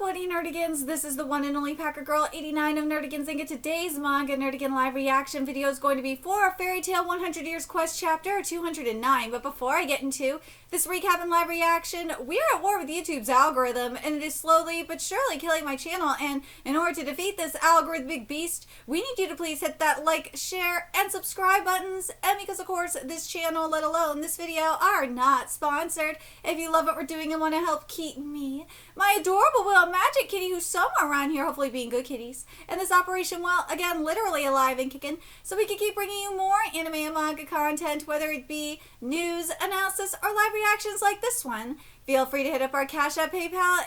What-Dy Nerdigans? This is the one and only Packer Girl 89 of Nerdigans, and today's Manga Nerdigan live reaction video is going to be for Fairy Tail 100 Years Quest Chapter 209. But before I get into this recap and live reaction, we are at war with YouTube's algorithm, and it is slowly but surely killing my channel. And in order to defeat this algorithmic beast, we need you to please hit that like, share, and subscribe buttons. And because, of course, this channel, let alone this video, are not sponsored. If you love what we're doing and want to help keep me, my adorable Will Magic Kitty, who's somewhere around here, hopefully being good kitties, and this operation, well, again, literally alive and kicking, so we can keep bringing you more anime and manga content, whether it be news, analysis, or live reactions like this one. Feel free to hit up our Cash App, PayPal,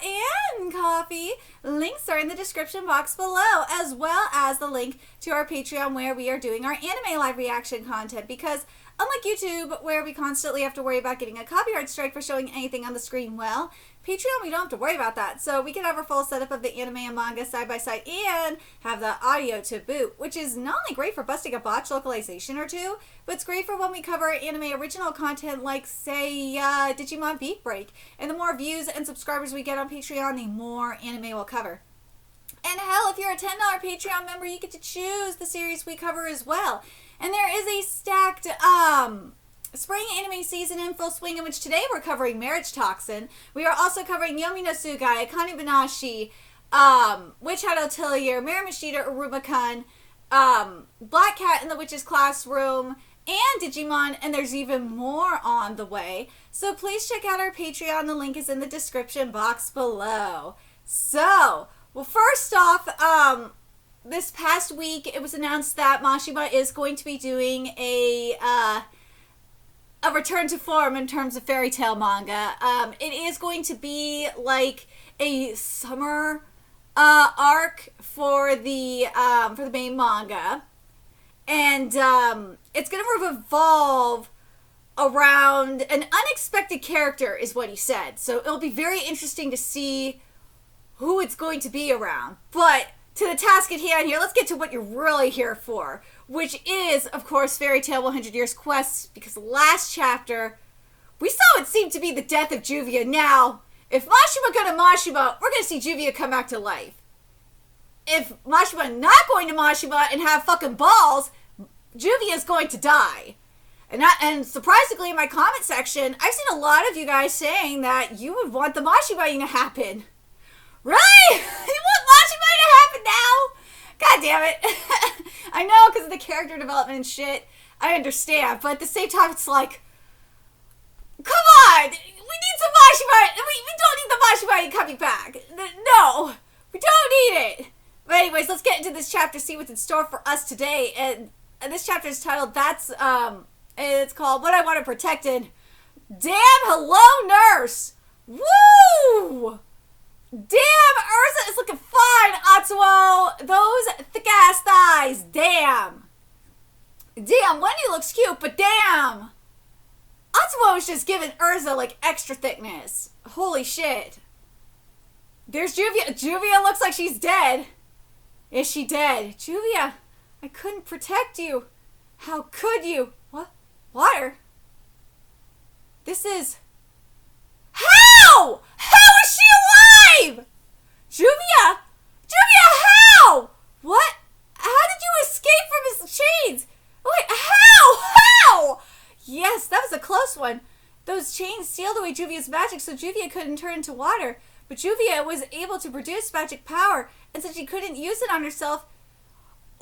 and Coffee. Links are in the description box below, as well as the link to our Patreon where we are doing our anime live reaction content, because unlike YouTube, where we constantly have to worry about getting a copyright strike for showing anything on the screen, well, Patreon, we don't have to worry about that. So we can have our full setup of the anime and manga side by side and have the audio to boot, which is not only great for busting a botch localization or two, but it's great for when we cover anime original content like, say, Digimon Beat Break. And the more views and subscribers we get on Patreon, the more anime we'll cover. And hell, if you're a $10 Patreon member, you get to choose the series we cover as well. And there is a stacked, spring anime season in full swing, in which today we're covering Marriage Toxin. We are also covering Yomi no Tsugai, Akane Banashi, Witch Hat Atelier, Miramashita Uruma-kun, Black Cat in the Witch's Classroom, and Digimon, and there's even more on the way. So please check out our Patreon. The link is in the description box below. So, well, first off, this past week it was announced that MASHIMA is going to be doing a return to form in terms of fairy tale manga. It is going to be like a summer arc for the main manga, and it's going to revolve around an unexpected character, is what he said. So it'll be very interesting to see who it's going to be around. But to the task at hand here, let's get to what you're really here for, which is, of course, Fairy Tail 100 Years Quest, because last chapter, we saw it seemed to be the death of Juvia. Now, if MASHIMA go to MASHIMA, we're going to see Juvia come back to life. If MASHIMA not going to MASHIMA and have fucking balls, Juvia is going to die. And surprisingly, in my comment section, I've seen a lot of you guys saying that you would want the MASHIMA to happen. Really? You want MASHIMA to happen now? God damn it. I know, because of the character development and shit. I understand. But at the same time, it's like, come on! We need some MASHIMA! We don't need the MASHIMA coming back. No! We don't need it! But anyways, let's get into this chapter, see what's in store for us today. And this chapter is titled, it's called What I Want to Protect. And damn, hello, nurse! Woo! Damn, Ursa is looking fine, Atsuo! Those thick-ass thighs, damn! Damn, Wendy looks cute, but damn! Atsuo is just giving Ursa, like, extra thickness. Holy shit. There's Juvia. Juvia looks like she's dead. Is she dead? Juvia, I couldn't protect you. How could you? What? Water? This is... How? How is she alive? Juvia? Juvia, how? What? How did you escape from his chains? Wait, how? Yes, that was a close one. Those chains sealed away Juvia's magic, so Juvia couldn't turn into water. But Juvia was able to produce magic power, and since she couldn't use it on herself,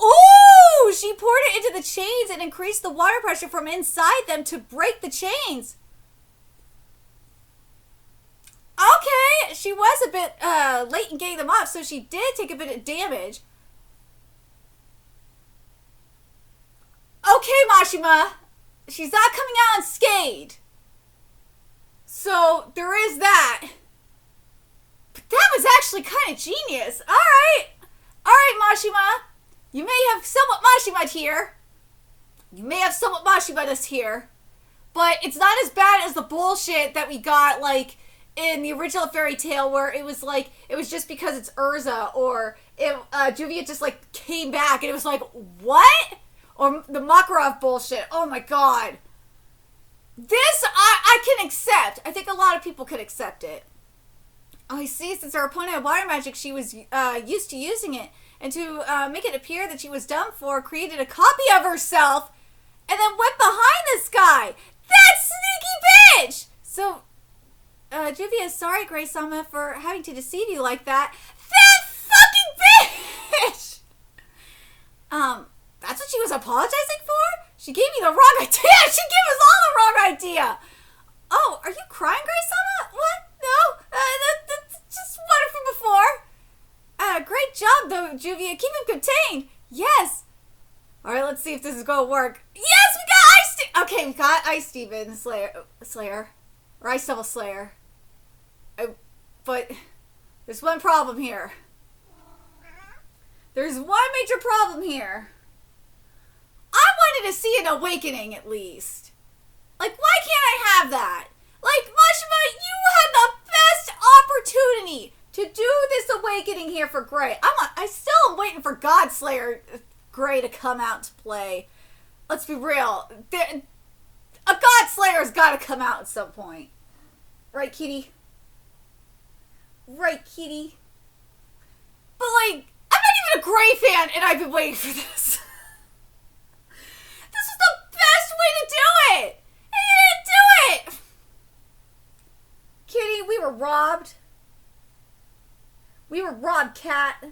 ooh, she poured it into the chains and increased the water pressure from inside them to break the chains. Okay, she was a bit late in getting them off, so she did take a bit of damage. Okay, MASHIMA, she's not coming out unscathed. So, there is that. But that was actually kind of genius. Alright, MASHIMA. You may have somewhat MASHIMA'd here. You may have somewhat MASHIMA'd us here. But it's not as bad as the bullshit that we got, like, in the original Fairy Tail, where it was like, it was just because it's Urza, or Juvia just like came back and it was like, what? Or the Makarov bullshit. Oh my god. This I can accept. I think a lot of people could accept it. Oh, I see. Since her opponent had water magic, she was used to using it. And to make it appear that she was done for, created a copy of herself and then went behind this guy. That sneaky bitch! So, Juvia is sorry, Gray-sama, for having to deceive you like that. That fucking bitch! That's what she was apologizing for? She gave me the wrong idea! She gave us all the wrong idea! Oh, are you crying, Gray-sama? What? No? That's just water from before. Great job, though, Juvia. Keep him contained. Yes. Alright, let's see if this is gonna work. Yes, we got Ice Okay, we got Ice Demon Slayer. Or Ice Devil Slayer. But there's one problem here. There's one major problem here. I wanted to see an awakening, at least. Like, why can't I have that? Like, Mashima, you had the best opportunity to do this awakening here for Gray. I still am waiting for Godslayer Gray to come out to play. Let's be real. A Godslayer's got to come out at some point. Right, kitty? Right, kitty? But, like, I'm not even a Gray fan, and I've been waiting for this. This is the best way to do it! And you didn't do it! Kitty, we were robbed. We were robbed, cat.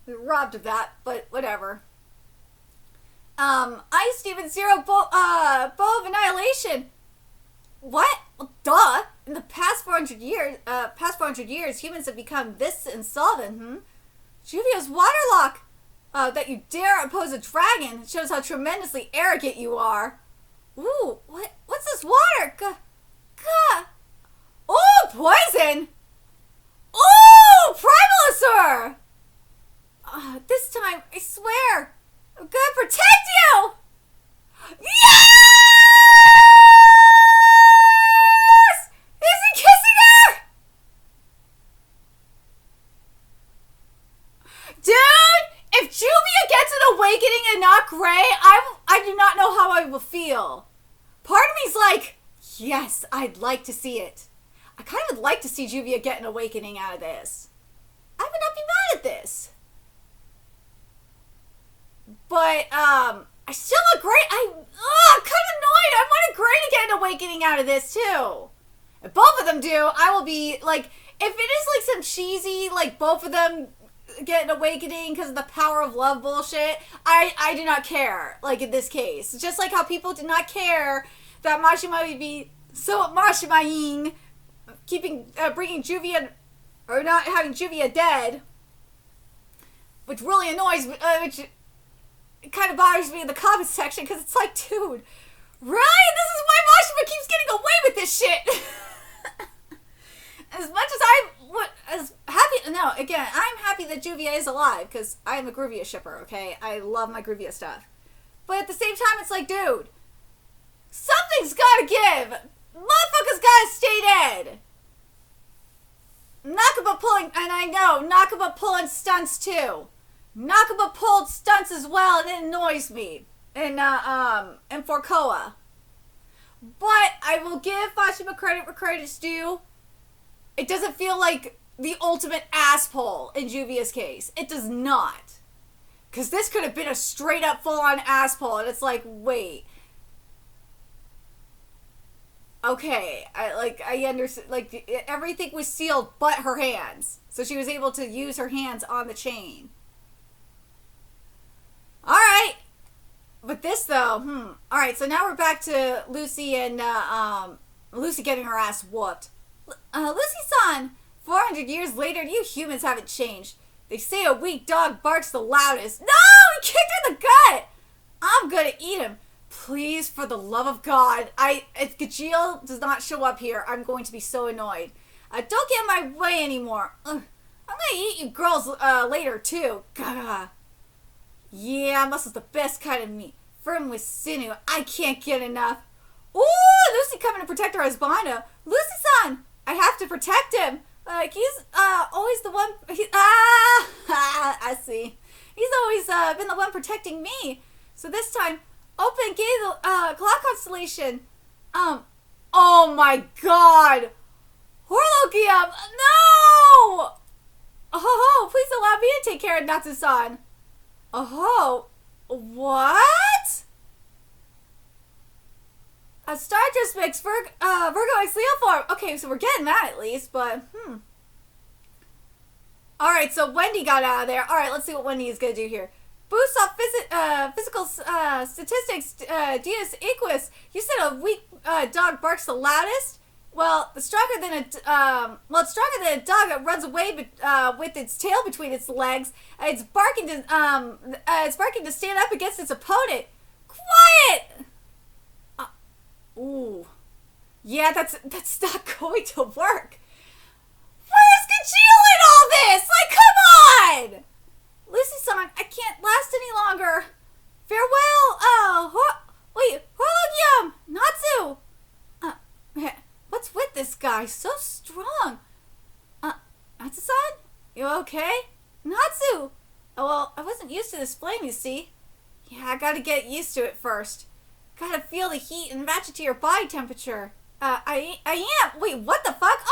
We were robbed of that, but whatever. Ice Demon Zero Bow of Annihilation. What? Well, duh. In the past 400 years, humans have become this insolvent, Juvia's waterlock. That you dare oppose a dragon shows how tremendously arrogant you are. Ooh, what's this water? Oh, poison! Oh, Primalisor! This time, I swear, I'm gonna protect you! Yes! Is he kissing her? Dude, if Juvia gets an awakening and not Gray, I do not know how I will feel. Part of me's like, yes, I'd like to see it. I kind of would like to see Juvia get an awakening out of this. I would not be mad at this. But, I still want Gray. I'm kind of annoyed. I wanted Gray to get an awakening out of this, too. If both of them do, I will be, like, if it is, like, some cheesy, like, both of them get an awakening because of the power of love bullshit, I do not care, like, in this case. Just like how people did not care that Mashima would be so Mashimaing, bringing Juvia, or not having Juvia dead, which really annoys me, which it kind of bothers me in the comments section, because it's like, dude, really? This is why Mashima keeps getting away with this shit. As much as I'm happy that Juvia is alive, because I am a Gruvia shipper, okay? I love my Gruvia stuff. But at the same time, it's like, dude, something's gotta give. Motherfucker's gotta stay dead. Nakaba pulling, and I know, Nakaba pulling stunts too. Nakaba pulled stunts as well, and it annoys me. In Forkoa. But I will give Mashima credit where credit's due. It doesn't feel like the ultimate ass pull in Juvia's case. It does not. Because this could have been a straight up full on ass pull, and it's like, wait. Okay, I understand, like, everything was sealed but her hands. So she was able to use her hands on the chain. Alright. But this, though, Alright, so now we're back to Lucy and, Lucy getting her ass whooped. Lucy-san, 400 years later, you humans haven't changed. They say a weak dog barks the loudest. No! He kicked her in the gut! I'm gonna eat him. Please, for the love of God. If Gajeel does not show up here, I'm going to be so annoyed. Don't get in my way anymore. I'm gonna eat you girls later, too. Gaga. Yeah, muscle's the best kind of meat. Firm with sinew. I can't get enough. Ooh, Lucy coming to protect her husband. Lucy-san, I have to protect him. He's always the one. I see. He's always been the one protecting me. So this time, open gate the clock constellation. Oh my God. Lugium! No! Oh, please allow me to take care of Natsu-san. Oh, what? A star just makes Virgo X Leo form. Okay, so we're getting that at least, but Alright, so Wendy got out of there. Alright, let's see what Wendy is going to do here. Boost off physical statistics, Dias Equus. You said a weak dog barks the loudest? Well, it's stronger than a dog that runs away with its tail between its legs. It's barking to stand up against its opponent. Quiet! Ooh. Yeah, that's not going to work. Where's Gajeel in all this? Like, come on! Lucy-san, I can't last any longer. Farewell, Horologium, Natsu. What's with this guy? So strong. Natsu-san? You okay? Natsu! Oh, well, I wasn't used to this flame, you see. Yeah, I gotta get used to it first. Gotta feel the heat and match it to your body temperature. I am. Wait, what the fuck?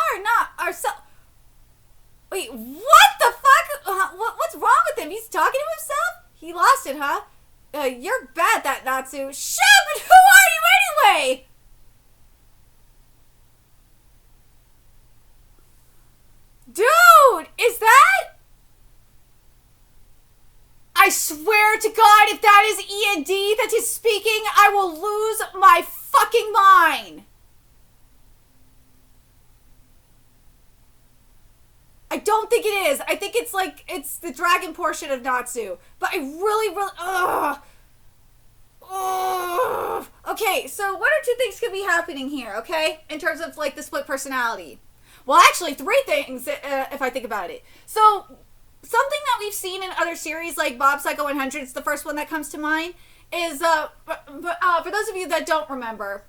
Wait, what the fuck? What's wrong with him? He's talking to himself? He lost it, huh? You're bad, that Natsu. Shut up, and who are you anyway? Dude, is that? I swear to God, if that is E&D that is speaking, I will lose my fucking mind. I don't think it is. I think it's the dragon portion of Natsu. But I really, okay, so one or two things could be happening here, okay? In terms of, like, the split personality. Well, actually, three things, if I think about it. So, something that we've seen in other series, like Mob Psycho 100, it's the first one that comes to mind, is, for those of you that don't remember,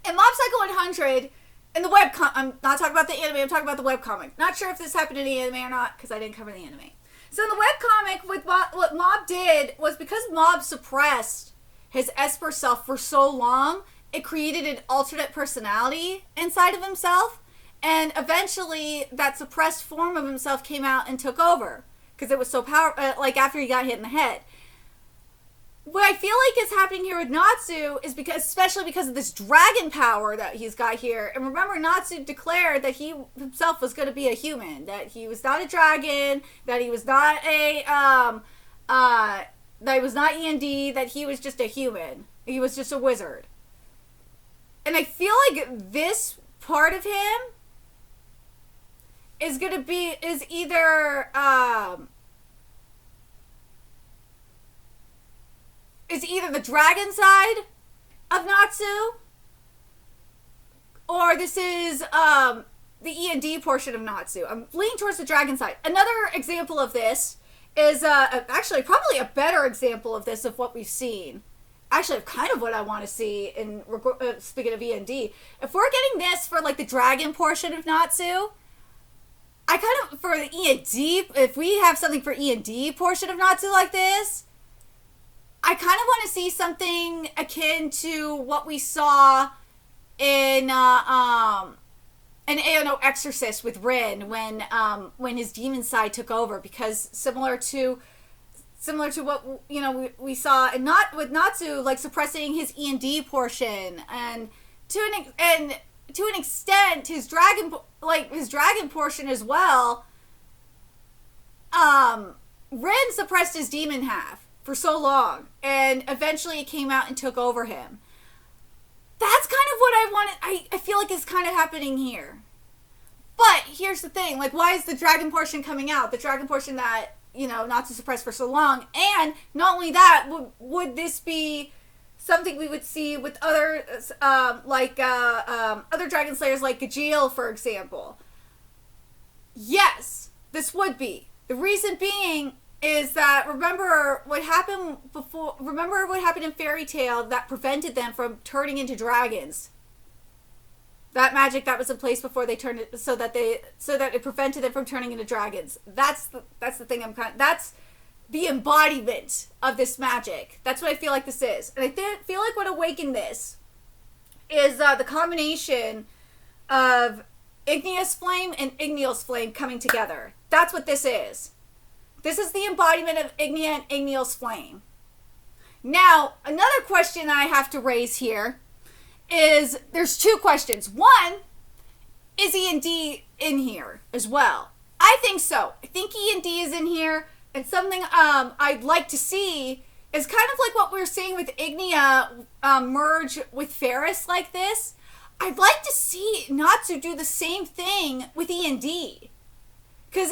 in Mob Psycho 100, in the webcomic, I'm not talking about the anime, I'm talking about the webcomic. Not sure if this happened in the anime or not, because I didn't cover the anime. So in the webcomic, what Mob did was because Mob suppressed his Esper self for so long, it created an alternate personality inside of himself. And eventually, that suppressed form of himself came out and took over. Because it was so powerful, like after he got hit in the head. What I feel like is happening here with Natsu is especially because of this dragon power that he's got here. And remember, Natsu declared that he himself was going to be a human. That he was not a dragon. That he was not that he was not E&D. That he was just a human. He was just a wizard. And I feel like this part of him is either the dragon side of Natsu, or this is the E&D portion of Natsu. I'm leaning towards the dragon side. Another example of this is actually probably a better example of this of what we've seen. Actually, kind of what I want to see in speaking of E&D. If we're getting this for like the dragon portion of Natsu, I kind of, for the E&D, if we have something for E&D portion of Natsu like this, I kind of want to see something akin to what we saw in an AO Exorcist with Rin when his demon side took over, because similar to what we saw with Natsu, like suppressing his E&D portion, and to an extent his dragon portion as well. Rin suppressed his demon half for so long, and eventually it came out and took over him. That's kind of what I wanted. I feel like it's kind of happening here. But here's the thing, like, why is the dragon portion coming out? The dragon portion that, Natsu suppressed for so long. And not only that, would this be something we would see with other, other dragon slayers like Gajeel, for example? Yes, this would be. The reason being is that remember what happened in Fairy Tail that prevented them from turning into dragons. That magic that was in place before they turned it, so that it prevented them from turning into dragons. That's the thing that's the embodiment of this magic. That's what I feel like this is. And I feel like what awakened this is the combination of Igneous Flame and Igneous Flame coming together. That's what this is. This is the embodiment of Ignea and Igneous Flame. Now, another question I have to raise here is, there's two questions. One, is E&D in here as well? I think so. I think E&D is in here, and something I'd like to see is kind of like what we're seeing with Ignea merge with Ferris like this. I'd like to see Natsu do the same thing with E&D. Because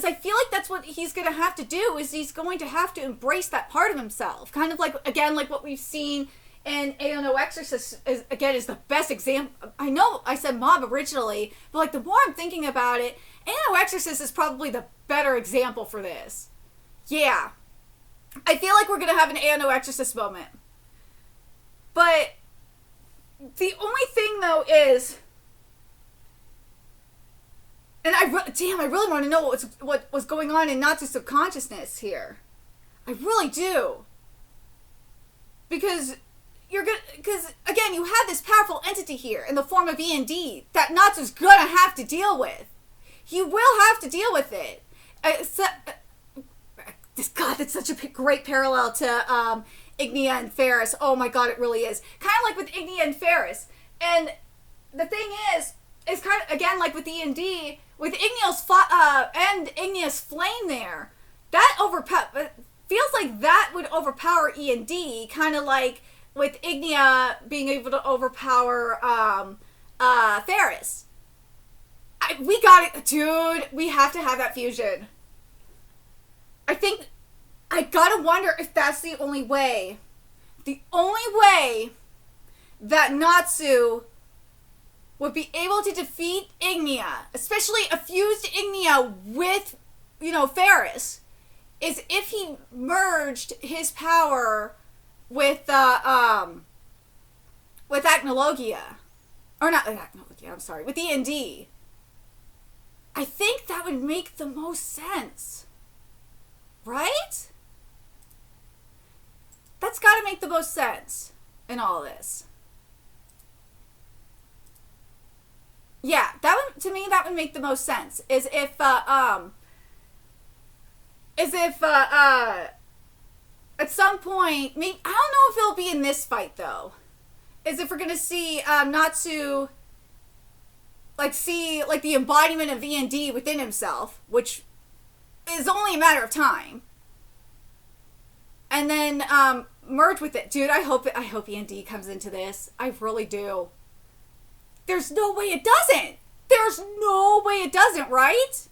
I feel like that's what he's going to have to do, is he's going to have to embrace that part of himself. Kind of like, again, like what we've seen in Ao Exorcist, is the best example. I know I said Mob originally, but like the more I'm thinking about it, Ao Exorcist is probably the better example for this. Yeah. I feel like we're going to have an Ao Exorcist moment. But the only thing, though, is... And I really want to know what was going on in Natsu's subconsciousness here. I really do. Because again, you have this powerful entity here in the form of E&D that Natsu's gonna have to deal with. He will have to deal with it. That's such a great parallel to Ignea and Ferris. Oh my god, it really is. Kind of like with Ignea and Ferris. And the thing is kind of, again, like with E&D, with Igneous Flame there, that feels like that would overpower E&D, kind of like with Ignea being able to overpower Ferris. We got it, dude. We have to have that fusion. I gotta wonder if that's the only way. The only way that Natsu would be able to defeat Ignea, especially a fused Ignea with, Ferris, is if he merged his power with Acnologia. Or not Acnologia, I'm sorry, with E&D. I think that would make the most sense. Right? That's gotta make the most sense in all this. Yeah, to me that would make the most sense. Is if at some point, maybe, I don't know if it'll be in this fight though. Is if we're gonna see Natsu see the embodiment of E&D within himself, which is only a matter of time, and then merge with it, dude. I hope E&D comes into this. I really do. There's no way it doesn't. There's no way it doesn't, right?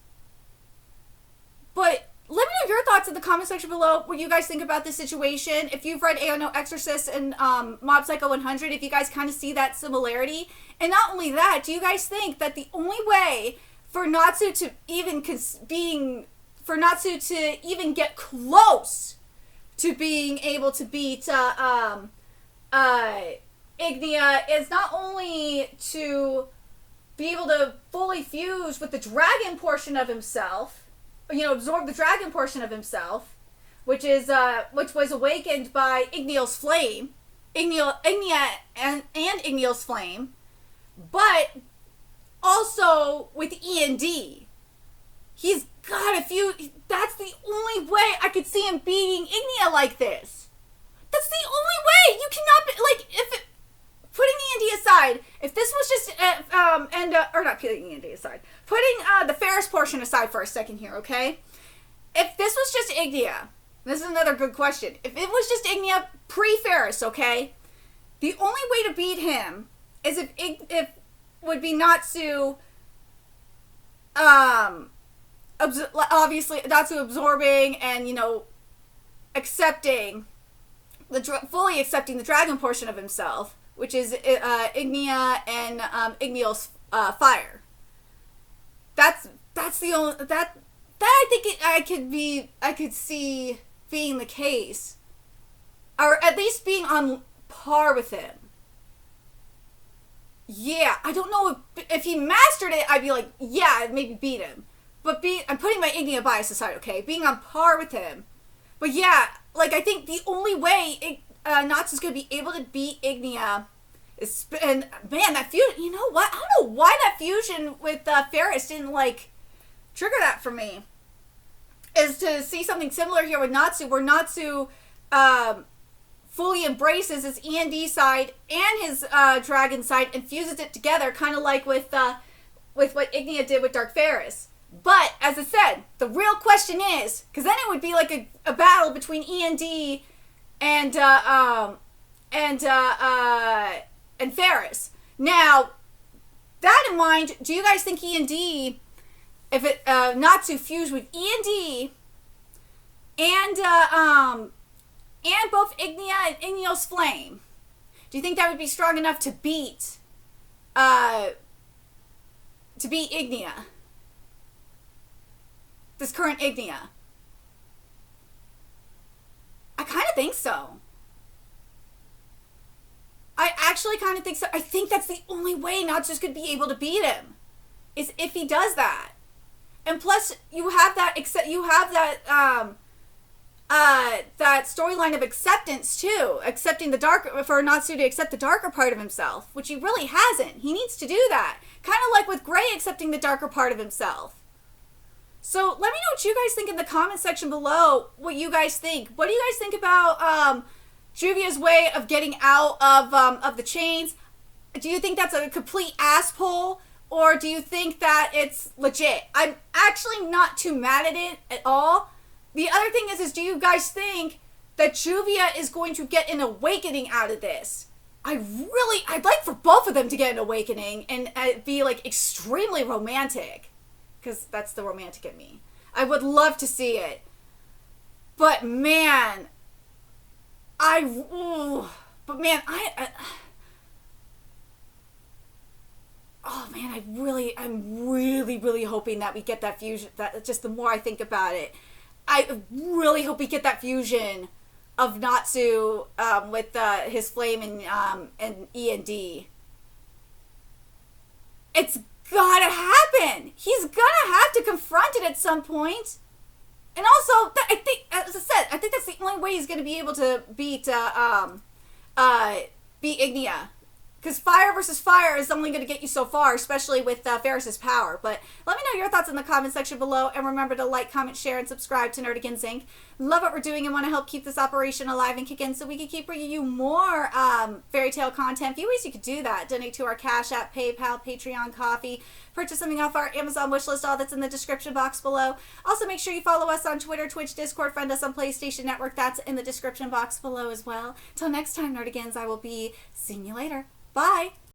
But let me know your thoughts in the comment section below. What you guys think about this situation. If you've read Ao Exorcist and Mob Psycho 100, if you guys kind of see that similarity. And not only that, do you guys think that the only way for Natsu to even get close to being able to beat Ignea is not only to be able to fully fuse with the dragon portion of himself, absorb the dragon portion of himself, which was awakened by Igneous Flame, Ignea and Igneous Flame, but also with E&D. He's got a few. That's the only way I could see him beating Ignea like this. That's the only way. You cannot be if. Putting E&D aside, if this was just, or not putting E&D aside, putting the Ferris portion aside for a second here, okay? If this was just Ignea, this is another good question. If it was just Ignea pre-Ferris, okay? The only way to beat him is if would be Natsu, obviously, Natsu absorbing and, fully accepting the dragon portion of himself, which is Ignea and Igneous Fire. That's the only that I think I could see being the case, or at least being on par with him. Yeah, I don't know if he mastered it. I'd be like, yeah, I'd maybe beat him. But I'm putting my Ignea bias aside, okay? Being on par with him. But yeah, I think the only way Natsu's going to be able to beat Ignea And man, that fusion, you know what? I don't know why that fusion with Ferris didn't like trigger that for me. Is to see something similar here with Natsu, where Natsu fully embraces his E&D side and his dragon side and fuses it together, kind of like with what Ignia did with Dark Ferris. But as I said, the real question is, because then it would be like a battle between E&D and Ferris. Now, that in mind, do you guys think E&D, if it Natsu fused with E&D and both Ignia and Igneos Flame, do you think that would be strong enough to beat Ignia? This current Ignia? I kind of think so. I actually kind of think so. I think that's the only way Natsu's could be able to beat him, is if he does that. And plus, you have that that storyline of acceptance too, accepting the dark, for Natsu to accept the darker part of himself, which he really hasn't. He needs to do that, kind of like with Gray accepting the darker part of himself. So let me know what you guys think in the comment section below. What you guys think? What do you guys think about Juvia's way of getting out of the chains? Do you think that's a complete ass pull? Or do you think that it's legit? I'm actually not too mad at it at all. The other thing is do you guys think that Juvia is going to get an awakening out of this? I'd like for both of them to get an awakening and be like extremely romantic. Because that's the romantic in me. I would love to see it. But man, oh man, I'm really hoping that we get that fusion. That just the more I think about it, I really hope we get that fusion of Natsu with his flame and E&D. It's gotta happen. He's gonna have to confront it at some point. And also, I think, as I said, I think that's the only way he's gonna be able to beat Ignia. Because fire versus fire is only going to get you so far, especially with Ferris's power. But let me know your thoughts in the comment section below. And remember to like, comment, share, and subscribe to Nerdigans Inc. Love what we're doing and want to help keep this operation alive and kick in so we can keep bringing you more fairy tale content. A few ways you could do that. Donate to our Cash App, PayPal, Patreon, Coffee. Purchase something off our Amazon wishlist. All that's in the description box below. Also, make sure you follow us on Twitter, Twitch, Discord. Friend us on PlayStation Network. That's in the description box below as well. Till next time, Nerdigans, I will be seeing you later. Bye.